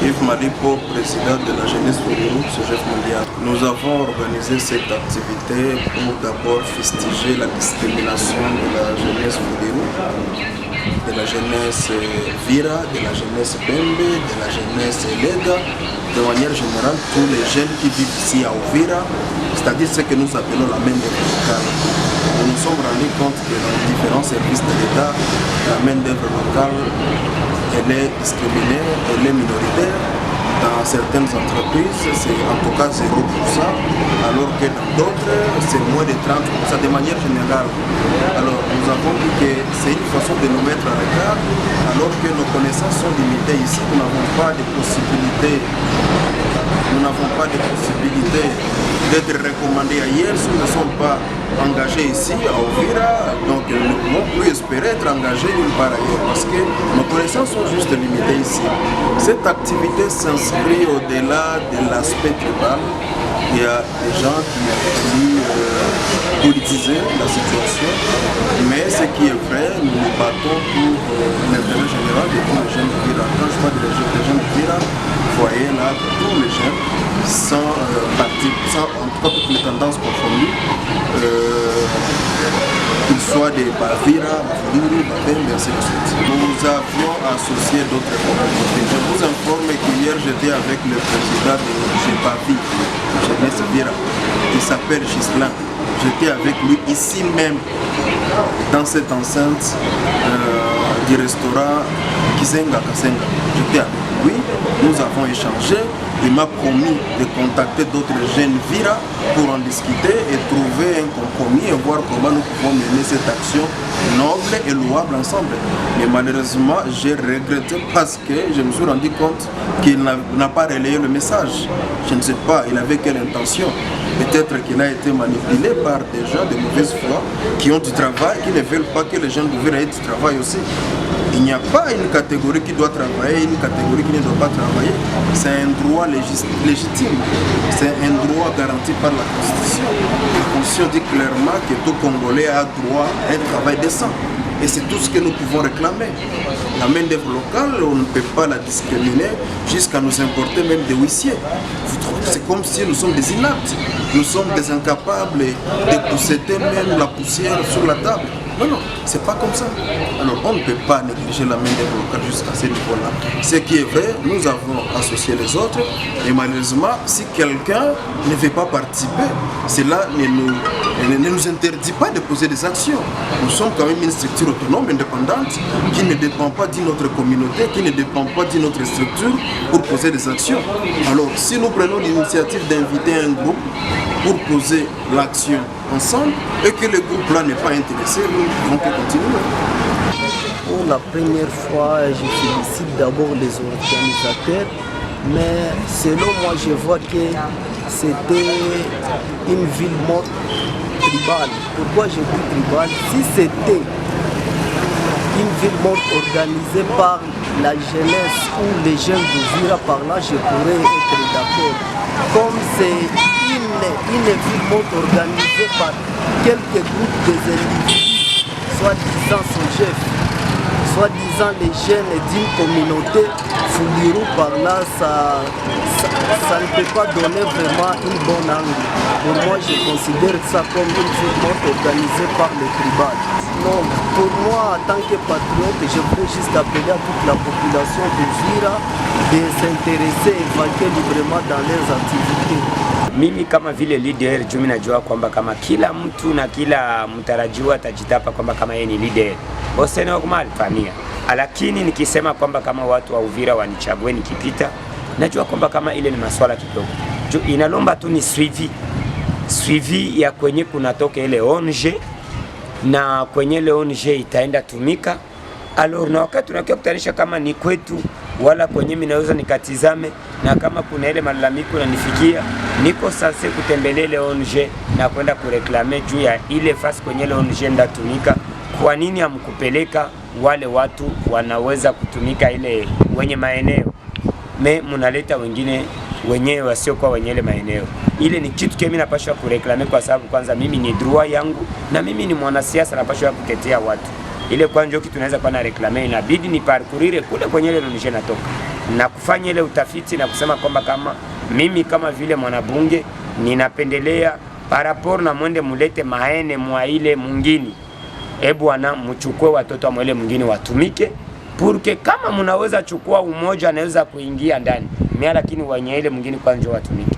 Yves Malipo, président de la jeunesse Fuliru, CGF mondial. Nous avons organisé cette activité pour d'abord fustiger la discrimination de la jeunesse Fuliru, de la jeunesse Vira, de la jeunesse Bembe, de la jeunesse Lega, de manière générale tous les jeunes qui vivent ici à Uvira, c'est-à-dire ce que nous appelons la main d'œuvre locale. Nous nous sommes rendus compte que dans différents services de l'État, la main d'œuvre locale elle est discriminée, elle est minoritaire. Dans certaines entreprises, c'est en tout cas 0%, alors que dans d'autres, c'est moins de 30%, de manière générale. Alors, nous avons dit que c'est une façon de nous mettre à l'écart, alors que nos connaissances sont limitées ici, nous n'avons pas de possibilité. Nous n'avons pas de possibilité d'être recommandés ailleurs si nous ne sommes pas engagés ici à Uvira. Donc nous ne pouvons plus espérer être engagés nulle part ailleurs parce que nos connaissances sont juste limitées ici. Cette activité s'inscrit au-delà de l'aspect tribal. Il y a des gens qui ont voulu politiser la situation, mais ce qui est vrai, nous nous battons pour l'intérêt général de tous les jeunes de Vira. Quand je parle des jeunes de Vira, vous voyez là tous les jeunes, sans parti, sans en tout cas toutes les tendances confondues, qu'ils soient des Bavira, Bafuluru, Babembe, ainsi de suite. Nous avions associé d'autres communautés. Je vous informe qu'hier j'étais avec le président de Jebavi, jeunesse Vira, qui s'appelle Gislain. J'étais avec lui ici même, dans cette enceinte du restaurant Kizenga Kasenga. J'étais avec lui, nous avons échangé. Il m'a promis de contacter d'autres jeunes Vira pour en discuter et trouver un compromis et voir comment nous pouvons mener cette action noble et louable ensemble. Mais malheureusement, j'ai regretté parce que je me suis rendu compte qu'il n'a pas relayé le message. Je ne sais pas, il avait quelle intention. Peut-être qu'il a été manipulé par des gens de mauvaise foi qui ont du travail, qui ne veulent pas que les gens de Vira aient du travail aussi. Il n'y a pas une catégorie qui doit travailler, une catégorie qui ne doit pas travailler. C'est un droit légitime. C'est un droit garanti par la Constitution. La Constitution dit clairement que tout Congolais a droit à un travail décent. Et c'est tout ce que nous pouvons réclamer. La main d'œuvre locale, on ne peut pas la discriminer jusqu'à nous importer même des huissiers. C'est comme si nous sommes des inaptes. Nous sommes des incapables de posséder même la poussière sur la table. Non, non, c'est pas comme ça. Alors on ne peut pas négliger la main d'œuvre locale jusqu'à ce niveau-là. Ce qui est vrai, nous avons associé les autres et malheureusement, si quelqu'un ne veut pas participer, cela ne nous interdit pas de poser des actions. Nous sommes quand même une structure autonome, indépendante, qui ne dépend pas d'une autre communauté, qui ne dépend pas d'une autre structure pour poser des actions. Alors si nous prenons l'initiative d'inviter un groupe pour poser l'action ensemble et que le groupe-là n'est pas intéressé, nous ne pouvons que continuer. Pour la première fois, je félicite d'abord les organisateurs, mais selon moi, je vois que c'était une ville morte tribale. Pourquoi je dis tribale? Si c'était une ville morte organisée par la jeunesse ou les jeunes d'Uvira par là, je pourrais être d'accord. Comme c'est une ville morte organisée par quelques groupes d'individus, soi-disant son chef, soi-disant les jeunes d'une communauté, Fuliru par là, ça ne peut pas donner vraiment une bonne angle. Pour moi, je considère ça comme une ville morte organisée par les tribales. Non, pour moi, en tant que patriote, je voudrais juste appeler à toute la population de Vira de s'intéresser et vaquer librement dans leurs activités. Mimi kama vile leader, mimi najua kwamba kama kila mtu na kila mtarajiwa atajitapa kwamba kama yeye ni leader. Bose na kumali famia. Lakini nikisema kwamba kama watu wa Uvira wanichague nikipita, najua kwamba kama ile ni maswala kidogo. Inalomba tu ni suivi ya kwenye kunatoka ile ONG na kwenye ile ONG itaenda tumika. Alors na wakati tunakia kutanisha kama ni kwetu wala kwenye mimi naweza nikatizame, na kama kuna ile malalamiko nanifikia, niko sasa kutembelea ile ONG na kwenda kureklame juu ya ile fasi kwenye ile ONG ndatumika. Kwa nini hamkupeleka wale watu wanaweza kutumika ile wenye maeneo? Mnaleta wengine wenyewe wasio kwa wenye ile maeneo. Ile ni kitu mimi napaswa kureklame kwa sababu kwanza mimi ni droit yangu na mimi ni mwanasiasa napaswa kutetea watu. Ile kwa njoo kitu tunaweza kwa na reklame inabidi ni parcourir kule kwenye ile ONG natoka. na kufanya ile utafiti na kusema kwamba kama mimi kama vile mwanabunge ninapendelea parapor na mwende mulete maene mwa ile mwingine, ebu wana mchukue watoto wa ile mwingine watumike, purke kama mnaweza chukua umoja anaweza kuingia ndani mimi, lakini wenye ile mwingine kwanza watumike.